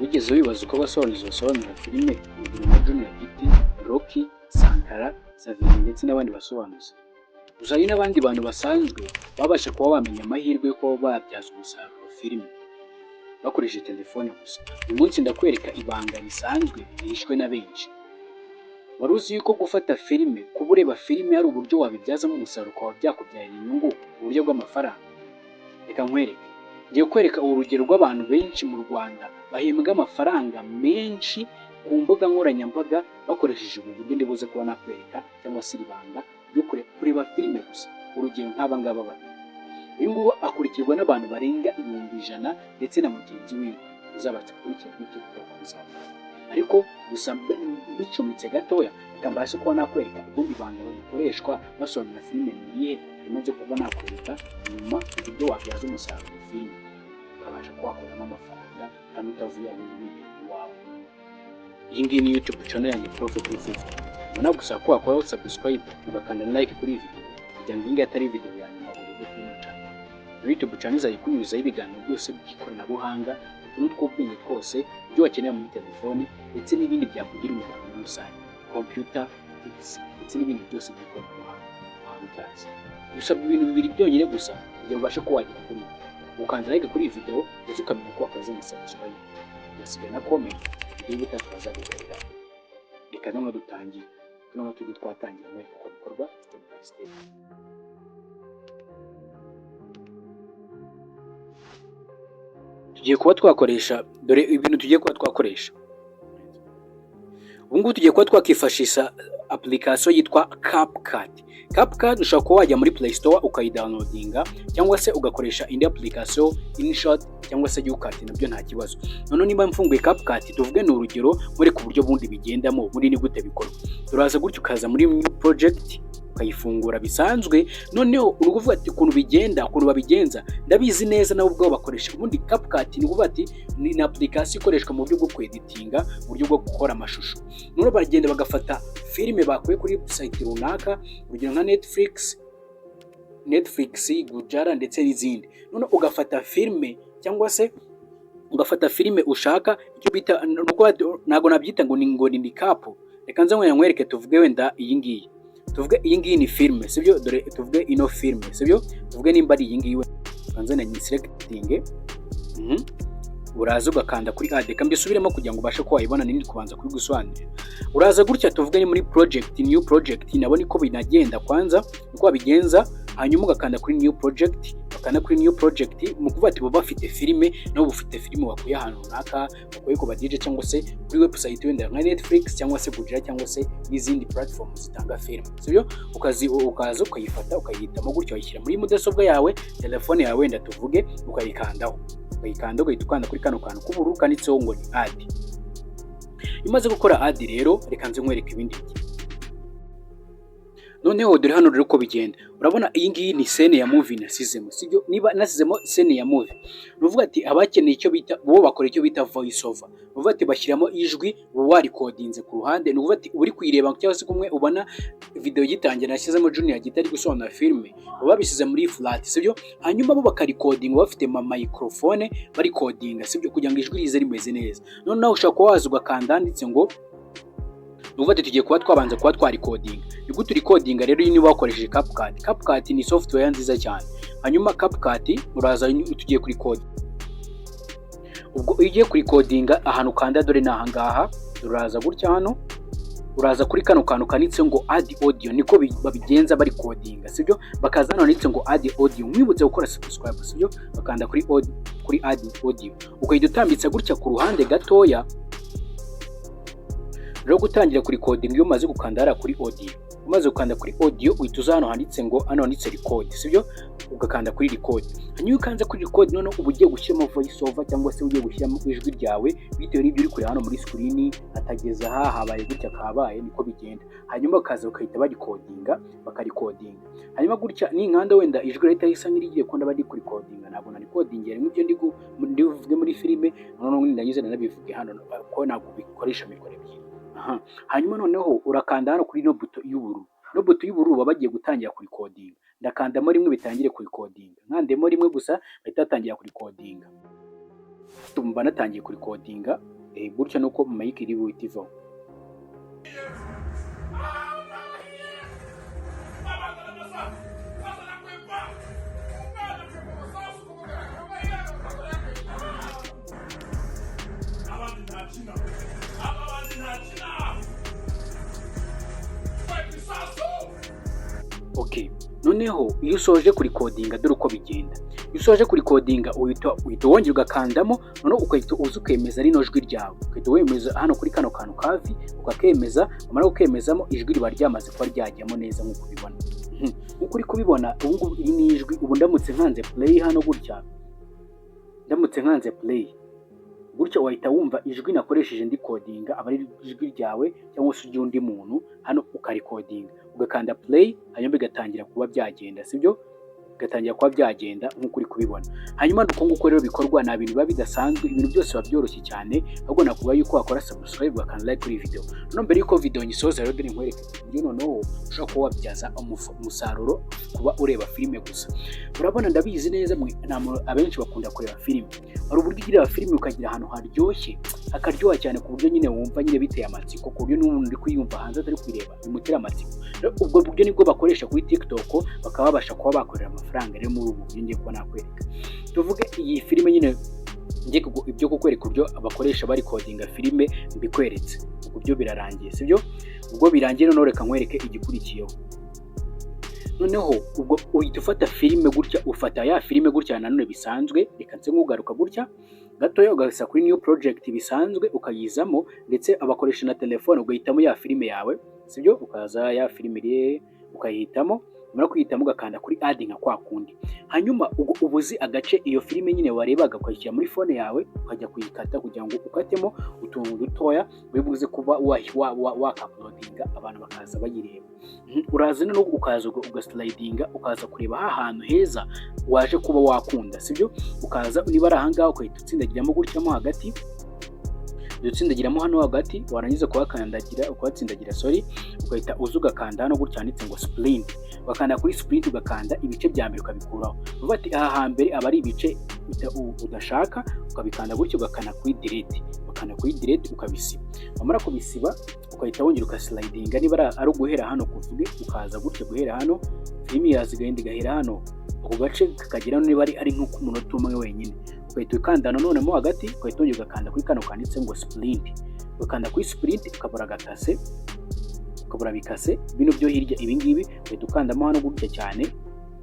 Wigeze wibaza uko abasobanuzi basobanura filime urugero nka Junior Giti, Rocky, Sankara, Savini ndetse n'abandi basobanuzi? Gusa hari n'abandi bantu basanzwe babasha kuba bamenya amahirwe yo kuba babyaza umusaruro filime bakoresheje telefone gusa. Uyu munsi ndakwereka ibanga risanzwe rihishwe na benshi. Wari uzi yuko gufata filime, kuba ureba filime ari uburyo wabibyazamo umusaruro ukaba byakubyarira inyungu mu buryo bw'amafaranga? Reka nkwereke. Ngiye kwereka urugero rw'abantu benshi mu Rwanda bahembwa amafaranga menshi ku mbuga nkoranyambaga bakoresheje ubu buryo ndibuze kuba nakwereka cyangwa se ibanga ryo kureba filime gusa. Urugero nk'aba ngaba babiri. Uyu nguyu akurikirwa n'abantu barenga 100,000 ndetse na mugenzi wiwe uzabatse kuri iki TikTok bizamura. Ariko gusa bicumitse gatoya reka mbashe kuba nakwereka ubundi banga bukoreshwa basobanura filime niye bimaze kuba nakwereka nyuma uburyo wabyaza umusaruro filime ukabasha kuhakuramo amafaranga kandi utavuye aho iwawe. Iyi ngiyi ni YouTube channel yanjye Prophet 350. Ubona gusa ko wakora subscribe ugakanda like kuri iyi video kugira ngo iyi ngiyi atari video ya nyuma uri kwimuca. YouTube channel izayikunyuzaho ibiganiro byose by'ikoranabuhanga n'utw'ubwenge twose ibyo wakenera muri telefone ndetse n'ibindi byakugira umumaro muri rusange, computer, tips ndetse n'ibindi byose by'ikoranabuhanga wabibyaza. Usabwa ibintu bibiri byonyine gusa kugira ngo ubashe kuba wagera kuri ibi: ukanda like kuri iyi video ndetse ukamenya ko wakoze na subscribe, ugasiga na comment igihe bitakubaza gukorera. Reka noneho dutangire. Noneho tujye twatangira muri uko bikorwa step by step. Tugiye kuba twakoresha dore ibintu tugiye kuba twakoresha. Ubu ngubu tugiye kuba twakifashisha application yitwa CapCut. CapCut ushobora kuba wajya muri Play Store ukayidownloadinga cyangwa se ugakoresha indi application InShot cyangwa se YouCut, nabyo nta kibazo. None niba mfunguye CapCut tuvuge ni urugero muri ku buryo bundi bigendamo muri ni gute bikorwa. Turaza gutyo ukaza muri new project ukayifungura bisanzwe. Noneho uruvuga ati ukuntu bigenda, ukuntu babigenza ndabizi neza nawe ubwo bakoresha. Ubundi CapCut ni kuvuga ati ni application ikoreshwa mu buryo bwo kweditinga, mu buryo bwo gukora amashusho. None baragenda bagafata filime bakuye kuri site runaka, urugero nka Netflix, Gujara ndetse n'izindi. None ugafata filime cyangwa se ugafata filime ushaka, icyo bita ntago nabyita ngo ni kapo. Reka nze nkwereke tuvuge wenda iyi ngiyi. Tuvuge iyi ngiyi ni filime, sibyo? Dore tuvuge ino filime, sibyo? Tuvuge nimba ari iyi ngiyi kanze na selecting. Uraza ugakanda kuri add. Reka mbisubiremo kugira ngo ubashe ko wayibona nini kubanza kuri gusobanurira. Uraza gutya tuvuge ni muri project, new project, nabone ko binagenda kwanza uko babigenza. Hanyuma ugakanda kuri new project, bakanda kuri new project mu kuvuga ati bo bafite filime nabo bufite filime wakuye ahantu runaka, wakuye ku badije cyangwa se kuri website wenda nka Netflix cyangwa se Gujira cyangwa se n'izindi platform zitanga filime, sibyo? Ukaza ukayifata ukayitamo gutyo wayishyira muri mudasobwa yawe, telefone yawe wenda tuvuge ukayikandaho. Ukayikanda ukanda kuri kano kantu k'ubururu kanditseho ngo ni add. Imaze gukora add rero reka nze nkwereke ibindi. Noneho dore hano rero uko bigenda. Urabona iyi ngiyi ni scene ya movie nasizemo, sibyo? Niba nasizemo scene ya movie, nuvuga ati abakeneye icyo bita bo bakora icyo bita voice over. Nuvuga ati bashyiramo ijwi bo recordinze ku ruhande. Nuvuga ati uri kuyireba cyangwa se kumwe ubona video gitangira nashyizemo Junior Giti ari gusobanura filime, babisize muri flat, sibyo? Hanyuma bo bakarecordinga bafite microphone recordinga, sibyo? Kugira ngo ijwi rize rimeze neza. Noneho ushaka kuba waza ugakanda handitse ngo nuvuga ati tugiye kuba twabanza kuba twarecordinga. Ni gute recordinga rero niba wakoresheje CapCut? CapCut ni software nziza cyane. Hanyuma CapCut uraza tugiye kuri code. Ubwo ugiye kuri recordinga ahantu kanda dore naha ngaha, uraza gutya hano, uraza kuri kano kantu kanitse ngo add audio, niko babigenza bari codinga, sibyo? Bakaza hano nitse ngo add audio, mwibutse gukora subscribe, sibyo? Bakanda kuri add audio, ukayida utambitsa gutya ku ruhande gatoya. Rero gutangira kuri coding iyo umaze gukanda hara kuri audio, umaze gukanda kuri audio uhita hano handitse ngo hano handitse record, sibyo? Ugakanda kuri record. Hanyuma ukanze kuri record none ubu ugiye gushyiramo voice over cyangwa se ugiye gushyiramo ijwi ryawe bitewe n'ibyo uri kureba hano muri screen, atageza aha habaye gutya kabaye, niko bigenda. Hanyuma bakaza bakahita barikodinga, bakarikodinga. Hanyuma gutya ni nkanda wenda ijwi leta isa nk'irigiye kunda bari kuri recordinga, ntabwo na recording yari nk'ibyo ndivuge muri filime, none ndanyuze nabivuge hano ko ntabwo bikoresha mikoro ebyiri. Hanyuma noneho urakanda hano kuri no buto y'ubururu. No buto y'ubururu bagiye gutangira kuri coding. Ndakandamo rimwe bitangire kuri coding. Nkandemo rimwe gusa bahita batangira kuri coding. just mba natangiye kurikodinga gutya nuko mic iri buhite ivaho. Okay, noneho iyo usoje kurikodinga dore uko bigenda. Iyo usoje kurikodinga uhita wongera ugakandamo, noneho ukahita uza ukemeza rino jwi ryawe, ukahita wemeza hano kuri kano kantu kavi ukakemeza, umara gukemezamo ijwi riba ryamaze kuba ryajyamo neza nk'uko ubibona. Nk'uko uri kubibona ubu ngubu iri ni ijwi. Ubu ndamutse nkanze play hano gutya, ndamutse nkanze play gutya wahita wumva ijwi nakoresheje ndi kodinga aba ari ijwi ryawe cyangwa se undi muntu hano ukarikodinga, ugakanda play hanyuma bigatangira kuba byagenda, sibyo? Bigatangira kuba byagenda nk'uko uri kubibona. Hanyuma uko nguko rero bikorwa na bintu biba bidasanzwe, ibintu byose biba byoroshye cyane, ahubwo nakuba yuko wakora subscribe ugakanda like kuri video. None mbere yuko video nyisoza rero dore nkwereke uburyo noneho ushobora kuba wabyaza umusaruro kuba ureba filime gusa. Urabona ndabizi neza abenshi bakunda kureba filime. Hari uburyo ugira filime ukagira ahantu haryoshye, akaryoha cyane ku buryo nyine wumva nyine biteye amatsiko, ku buryo n'umuntu uri kuyumva hanze atari kwireba bimutera amatsiko. Ubwo buryo nibwo bakoresha kuri TikTok, bakaba babasha kuba bakorera amafaranga rero muri ubu buryo ngiye kuba nakwereka. Tuvuge iyi filime nyine ibyo kukwereka uburyo abakoresha bari kodinga filime mbikweretse. Uburyo birarangiye, sibyo? Ubwo birangiye noneho reka nkwereke igikurikiyeho. Noneho ubwo uhita ufata filime gutya, ufata ya filime gutya nanone bisanzwe, reka nse nk'ugaruka gutya gatoya ugasa kuri new project bisanzwe ukayizamo, ndetse abakoresha na telefone ugahitamo ya filime yawe, sibyo? Ukaza ya filime iri ukayihitamo, umara kuyihitamo ugakanda kuri add nka kwa kundi. Hanyuma ubuzi agace iyo filime nyine warebaga ukayishyira muri phone yawe, ukajya kuyikata kugira ngo ukatemo utuntu dutoya wibuze kuba waka-uploadinga abantu bakaza bayireba. Uraza no ukaza ugaslidinga ukaza kureba ahantu heza waje kuba wakunda, sibyo? Ukaza niba ari ahangaha ukahita utsindagiramo gutya mo hagati, utsindagiramo hano hagati, warangiza kuhakandagira ukatsindagira ukahita uza ugakanda hano gutya handitse ngo sprint. Wakanda kuri sprint ugakanda ibice bya mbere ukabikuraho. Uvuga ati aha hambere aba ari ibice udashaka, ukabikanda gutyo ugakanda kuri delete. Wakanda kuri delete ukabisiba. Wamara kubisiba ukahita wongera ukaslidinga, niba ari uguhera hano kuvuge ukaza gutyo guhera hano, filime yazigenda igahera hano ako gace kakagira niba ari nko umunota umwe wenyine. Ukahita ukanda none mo hagati, ukahita wongera ugakanda kuri kano kanditse ngo sprint. Ukanda kuri sprint ukabura gatase, ukabura bikase bino byo hirya ibi ngibi, ukahita ukandamo hano gutya cyane,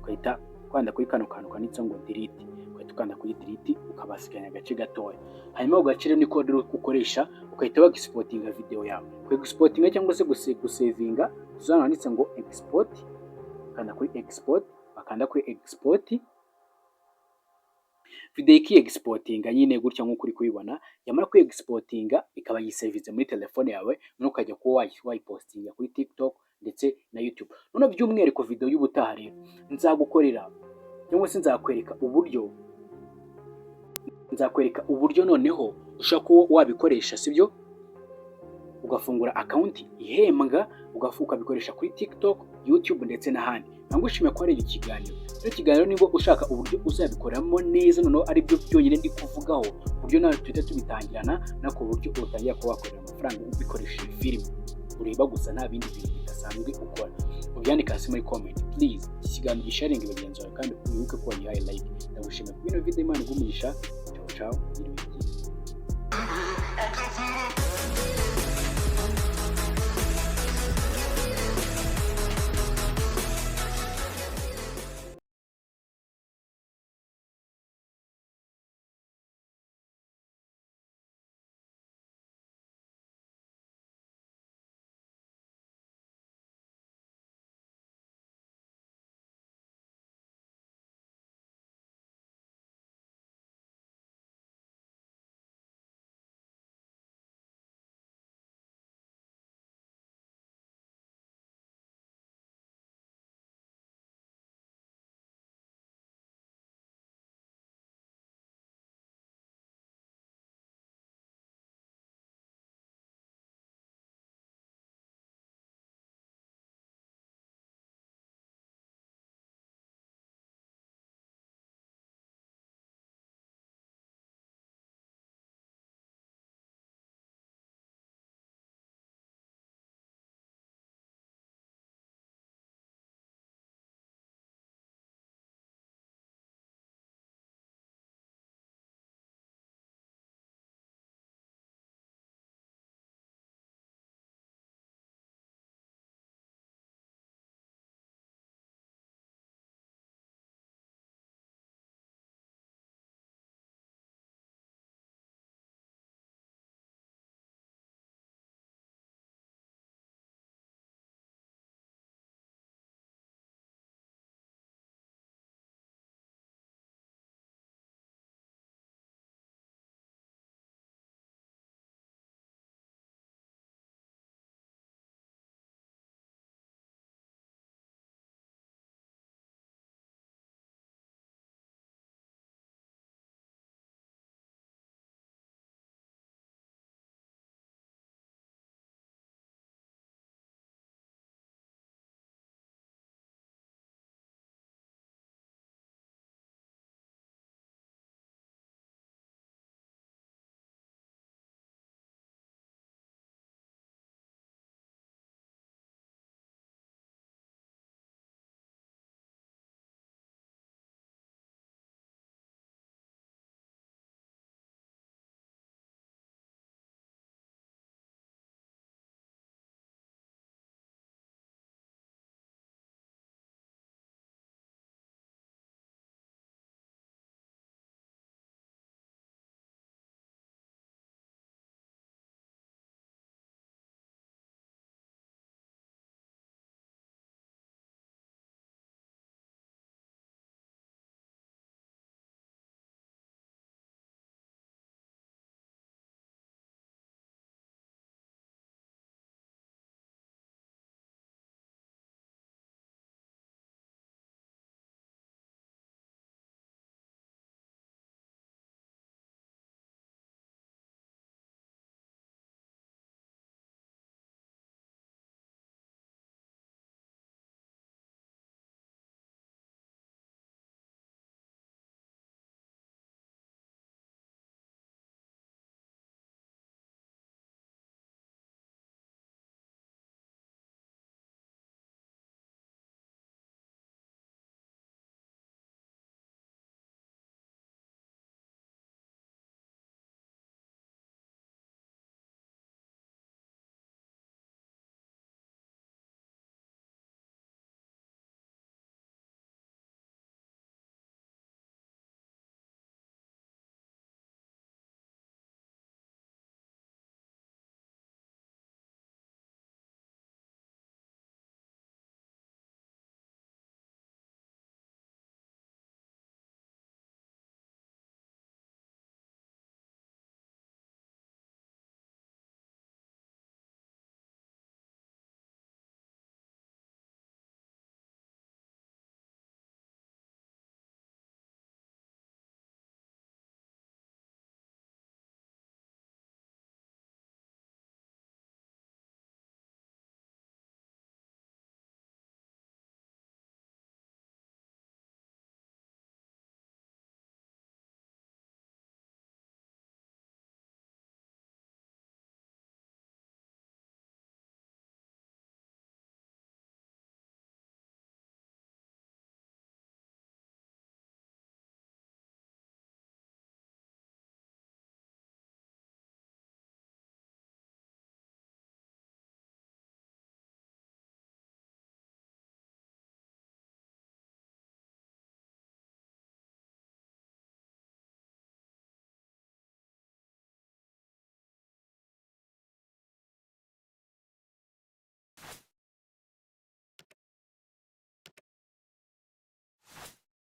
ukahita ukanda kuri kano kantu kanditse ngo delete. Ukahita ukanda kuri delete ukabasikanya agace gatoya. Hanyuma ugacire niko ukoresha, ukahita wagisportinga video yawe. Kugisportinga cyangwa se gusavinga uzana handitse ngo export, ukanda kuri export, bakanda kuri export. Video iki exportinga nyine gutya nk'uko uri kubibona, yamara ku exportinga ikaba yisavize muri telefone yawe, none ukajya kuba wayipostinga kuri TikTok ndetse na YouTube. None by'umwihariko video y'ubutaha rero nzagukorera cyangwa se nzakwereka uburyo noneho ushaka ko wabikoresha, sibyo? Ugafungura account ihembwa ukabikoresha kuri TikTok, YouTube ndetse n'ahandi. Nangushime ko ari ikiganiro. Icyo kiganiro nibwo ushaka uburyo uzabikoramo neza, noneho ari byo byonyine ndi kuvugaho, uburyo nawe tuhita tubitangirana nako buryo utangiye kuba wakorera amafaranga ubikoresheje filime ureba gusa, nta bindi bintu bidasanzwe ukora. Ubyandika hasi muri comment please, ikiganiro gisharinga bagenzi bawe kandi wibuke ko wagihaye like. Ndagushimiye kubino video, Imana igumugisha. Ciao ciao.